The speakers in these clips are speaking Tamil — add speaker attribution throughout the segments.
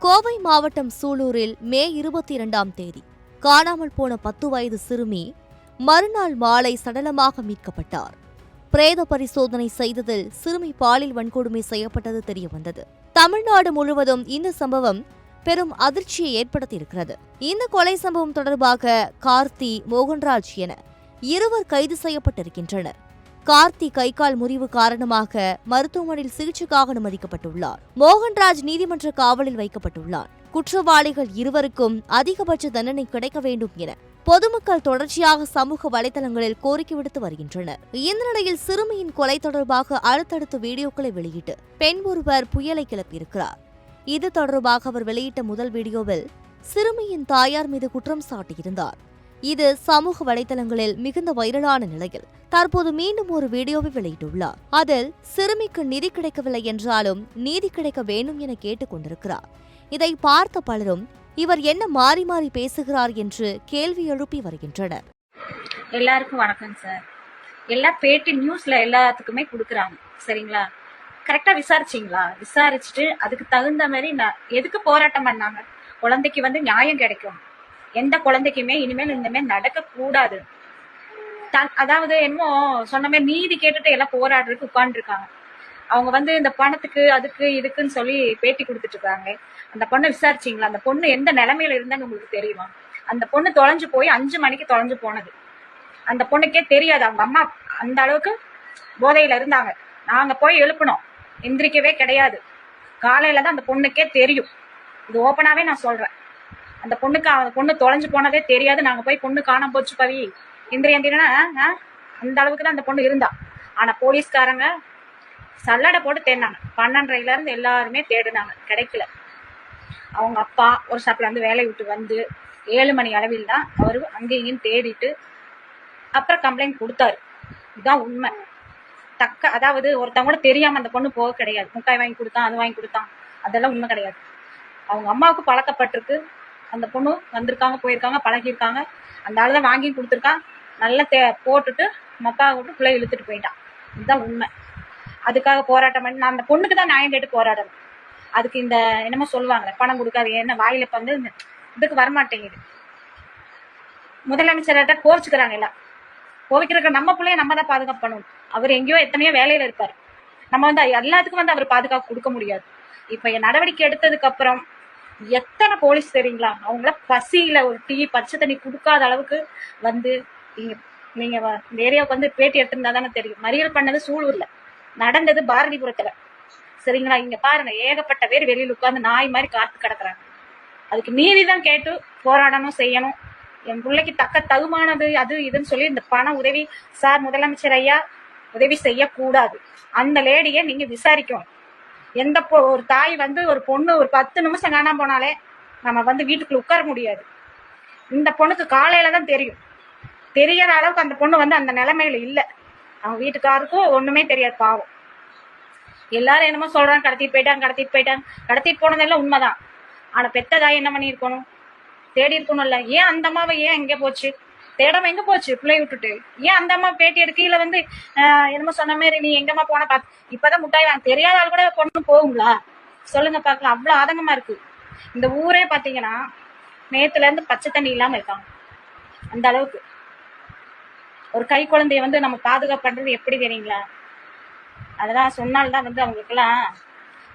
Speaker 1: கோவை மாவட்டம் சூலூரில் மே 22ஆம் தேதி காணாமல் போன 10 வயது சிறுமி மறுநாள் மாலை சடலமாக மீட்கப்பட்டார். பிரேத பரிசோதனை செய்ததில் சிறுமி பாலியல் வன்கொடுமை செய்யப்பட்டது தெரியவந்தது. தமிழ்நாடு முழுவதும் இந்த சம்பவம் பெரும் அதிர்ச்சியை ஏற்படுத்தியிருக்கிறது. இந்த கொலை சம்பவம் தொடர்பாக கார்த்தி, மோகன்ராஜ் என இருவர் கைது செய்யப்பட்டிருக்கின்றனர். கார்த்தி கைகால் முறிவு காரணமாக மருத்துவமனையில் சிகிச்சைக்காக அனுமதிக்கப்பட்டுள்ளார். மோகன்ராஜ் நீதிமன்ற காவலில் வைக்கப்பட்டுள்ளார். குற்றவாளிகள் இருவருக்கும் அதிகபட்ச தண்டனை கிடைக்க வேண்டும் என பொதுமக்கள் தொடர்ச்சியாக சமூக வலைதளங்களில் கோரிக்கை விடுத்து வருகின்றனர். இந்த நிலையில் சிறுமியின் கொலை தொடர்பாக அடுத்தடுத்து வீடியோக்களை வெளியிட்டு பெண் ஒருவர் புயலை கிளப்பியிருக்கிறார். இது தொடர்பாக அவர் வெளியிட்ட முதல் வீடியோவில் சிறுமியின் தாயார் மீது குற்றம் சாட்டியிருந்தார். இது சமூக வலைதளங்களில் மிகுந்த வைரலான நிலையில் தற்போது மீண்டும் ஒரு வீடியோவை வெளியிட்டுள்ளார். அதில் சிறுமிக்கு நிதி கிடைக்கவில்லை என்றாலும் நீதி கிடைக்க வேண்டும் என கேட்டுக் கொண்டிருக்கிறார். இதை பார்த்த பலரும் இவர் என்ன மாறி மாறி பேசுகிறார் என்று கேள்வி எழுப்பி வருகின்றனர்.
Speaker 2: எல்லாருக்கும் வணக்கம் சார். எல்லா பேட்டி நியூஸ்ல எல்லாத்துக்குமே கொடுக்குறாங்க, சரிங்களா? கரெக்டா விசாரிச்சிங்களா? விசாரிச்சுட்டு அதுக்கு தகுந்த மாதிரி எதுக்கு போராட்டம் பண்ணாங்க? குழந்தைக்கு நியாயம் கிடைக்கும். எந்த குழந்தைக்குமே இனிமேல் இந்த மாதிரி நடக்க கூடாது. அதாவது என்னமோ சொன்ன மாதிரி நீதி கேட்டுட்டு எல்லாம் போராடுறதுக்கு உட்கார்ந்துருக்காங்க. அவங்க இந்த பணத்துக்கு அதுக்கு இதுக்குன்னு சொல்லி பேட்டி கொடுத்துட்டு இருக்காங்க. அந்த பொண்ணை விசாரிச்சிங்களா? அந்த பொண்ணு எந்த நிலைமையில இருந்தான்னு உங்களுக்கு தெரியுமா? அந்த பொண்ணு தொலைஞ்சு போய் 5 மணிக்கு தொலைஞ்சு போனது. அந்த பொண்ணுக்கே தெரியாது. அவங்க அம்மா அந்த அளவுக்கு போதையில இருந்தாங்க. நாங்க போய் எழுப்பணும், எந்திரிக்கவே கிடையாது. காலையில தான் அந்த பொண்ணுக்கே தெரியும். இது ஓப்பனாவே நான் சொல்றேன். அந்த பொண்ணு தொலைஞ்சு போனதே தெரியாது. நாங்க போய் பொண்ணு காணாம போச்சு பவி எந்திரினா அந்த அளவுக்கு தான் அந்த பொண்ணு இருந்தா. ஆனா போலீஸ்காரங்க சல்லடை போட்டு தேடினாங்க. 12:30 இருந்து எல்லாருமே தேடினாங்க, கிடைக்கல. அவங்க அப்பா ஒரு ஷாப்ல வேலையை விட்டு 7 மணி அளவில் தான் அவரு அங்கேயும் தேடிட்டு அப்புறம் கம்ப்ளைண்ட் கொடுத்தாரு. இதுதான் உண்மை. அதாவது ஒருத்தவங்க கூட தெரியாம அந்த பொண்ணு போக கிடையாது. முட்டாய் வாங்கி கொடுத்தான், அது வாங்கி கொடுத்தான், அதெல்லாம் உண்மை கிடையாது. அவங்க அம்மாவுக்கு பழக்கப்பட்டிருக்கு. அந்த பொண்ணு வந்திருக்காங்க, போயிருக்காங்க, பழகிருக்காங்க. அந்த ஆளுதான் வாங்கி கொடுத்துருக்கான். நல்லா போட்டுட்டு மக்கா விட்டு பிள்ளை இழுத்துட்டு போயிட்டான். இதுதான் உண்மை. அதுக்காக போராட்டம் பண்ணி நான் அந்த பொண்ணுக்கு தான் நியாயம் கேட்டு போராடணும். அதுக்கு இந்த என்னமோ சொல்லுவாங்க, பணம் கொடுக்காது, என்ன வாயில இதுக்கு வரமாட்டேங்குது. முதலமைச்சர்கிட்ட கோரிச்சுக்கிறாங்க. எல்லாம் கோவிக்கிறக்க நம்ம பிள்ளைய நம்ம தான் பாதுகாப்பு பண்ணணும். அவர் எங்கேயோ எத்தனையோ வேலையில இருப்பாரு. நம்ம எல்லாத்துக்கும் அவர் பாதுகாப்பு கொடுக்க முடியாது. இப்ப நடவடிக்கை எடுத்ததுக்கு அப்புறம் எத்தனை போலீஸ் தெரியுங்களா? அவங்கள பசியில ஒரு டீ பச்சை தண்ணி கொடுக்காத அளவுக்கு நீங்க இந்த ஏரியாவுக்கு பேட்டி எடுத்திருந்தா தானே தெரியும். மறியல் பண்ணது சூலூர்ல, நடந்தது பாரதிபுரத்துல, சரிங்களா? இங்க பாருங்க, ஏகப்பட்ட பேர் வெளியில உட்கார்ந்து நாய் மாதிரி காத்து கிடக்குறாங்க. அதுக்கு நீதிதான் கேட்டு போராடணும், செய்யணும். என் பிள்ளைக்கு தக்க தகுமானது அது இதுன்னு சொல்லி இந்த பண உதவி சார் முதலமைச்சர் ஐயா உதவி செய்யக்கூடாது. அந்த லேடியை நீங்க விசாரிக்கணும். எந்த ஒரு தாய் ஒரு பொண்ணு ஒரு 10 நிமிஷம் காணாம போனாலே நம்ம வீட்டுக்குள்ள உட்கார முடியாது. இந்த பொண்ணுக்கு காலையில தான் தெரியும். தெரியற அளவுக்கு அந்த பொண்ணு அந்த நிலைமையில இல்ல. அவங்க வீட்டுக்காருக்கும் ஒண்ணுமே தெரியாது, பாவம். எல்லாரும் என்னமோ சொல்றாங்க, கடத்திட்டு போயிட்டாங்க. போனதெல்லாம் உண்மைதான். ஆனா பெத்த தாய் என்ன பண்ணி இருக்கணும்? தேடி இருக்கணும்ல. ஏன் அந்த அம்மாவை ஏன் எங்க போச்சு? தேடாம எங்க போச்சு? பிள்ளை விட்டுட்டு ஏன் அந்த அம்மா பேட்டி எடுக்கையில என்னமோ சொன்ன மாதிரி நீ எங்கம்மா போன இப்பதான் முட்டாய் வாங்க தெரியாத ஆள் கூட பொண்ணு போகுங்களா? சொல்லுங்க பாக்கலாம். அவ்வளவு ஆதங்கமா இருக்கு. இந்த ஊரே பாத்தீங்கன்னா நேத்துல இருந்து பச்சை தண்ணி இல்லாம இருக்காங்க. அந்த அளவுக்கு ஒரு கை குழந்தைய நம்ம பாதுகாப்பு பண்றது எப்படி தெரியுங்களா? அதெல்லாம் சொன்னால்தான் அவங்களுக்கு எல்லாம்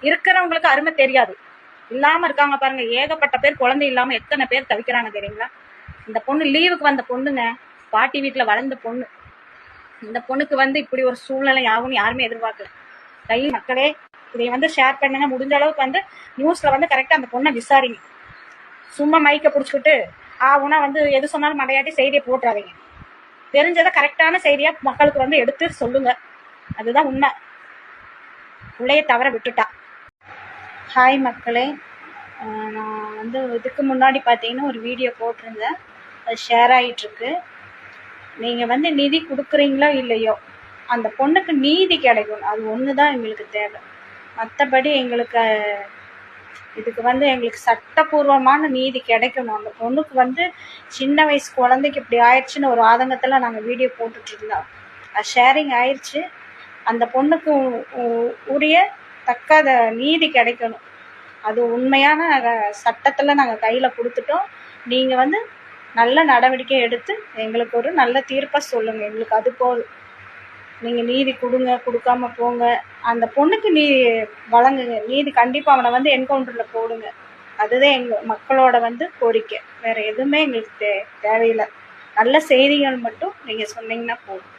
Speaker 2: இருக்கிறவங்களுக்கு அருமை தெரியாது. இல்லாம இருக்காங்க பாருங்க. ஏகப்பட்ட பேர் குழந்தை இல்லாம எத்தனை பேர் தவிக்கிறாங்க தெரியுங்களா? இந்த பொண்ணு லீவுக்கு வந்த பொண்ணுங்க, பாட்டி வீட்டுல வளர்ந்த பொண்ணு. இந்த பொண்ணுக்கு இப்படி ஒரு சூழ்நிலை ஆகும்னு யாருமே எதிர்பார்க்கல. மக்களே இதை ஷேர் பண்ணுங்க. முடிஞ்ச அளவுக்கு நியூஸ்ல கரெக்டா அந்த பொண்ணை விசாரிங்க. சும்மா மைக்க புடிச்சுக்கிட்டு ஆகுனா எது சொன்னாலும் மடையாட்டி செய்தியை போட்டுறாதீங்க. தெரிஞ்சதை கரெக்டான செய்தியா மக்களுக்கு எடுத்து சொல்லுங்க. அதுதான் உண்மை. பிள்ளைய தவற விட்டுட்டா. ஹாய் மக்களே, நான் இதுக்கு முன்னாடி பார்த்தீங்கன்னா ஒரு வீடியோ போட்டிருந்தேன். அது ஷேர் ஆகிட்டுருக்கு. நீங்கள் நிதி கொடுக்குறீங்களோ இல்லையோ, அந்த பொண்ணுக்கு நீதி கிடைக்கும். அது ஒன்று தான் எங்களுக்கு தேவை. மற்றபடி எங்களுக்கு எங்களுக்கு சட்டப்பூர்வமான நீதி கிடைக்கணும். அந்த பொண்ணுக்கு சின்ன வயசு குழந்தைக்கு இப்படி ஆயிடுச்சுன்னு ஒரு ஆதங்கத்தில் நாங்கள் வீடியோ போட்டுட்ருந்தோம். அது ஷேரிங் ஆயிடுச்சு. அந்த பொண்ணுக்கு உரிய தக்க நீதி கிடைக்கணும். அது உண்மையான சட்டத்தில் நாங்கள் கையில் கொடுத்துட்டோம். நீங்கள் வந்து நல்ல நடவடிக்கை எடுத்து எங்களுக்கு ஒரு நல்ல தீர்ப்பை சொல்லுங்கள். எங்களுக்கு அது போதும். நீங்கள் நீதி கொடுங்க, கொடுக்காம போங்க. அந்த பொண்ணுக்கு வழங்குங்க நீதி. கண்டிப்பாக அவனை வந்து என்கவுண்டரில் போடுங்க. அதுதான் எங்கள் மக்களோட வந்து கோரிக்கை. வேறு எதுவுமே எங்களுக்கு தேவையில்லை. நல்ல செய்திகள் மட்டும் நீங்கள் சொன்னீங்கன்னா போதும்.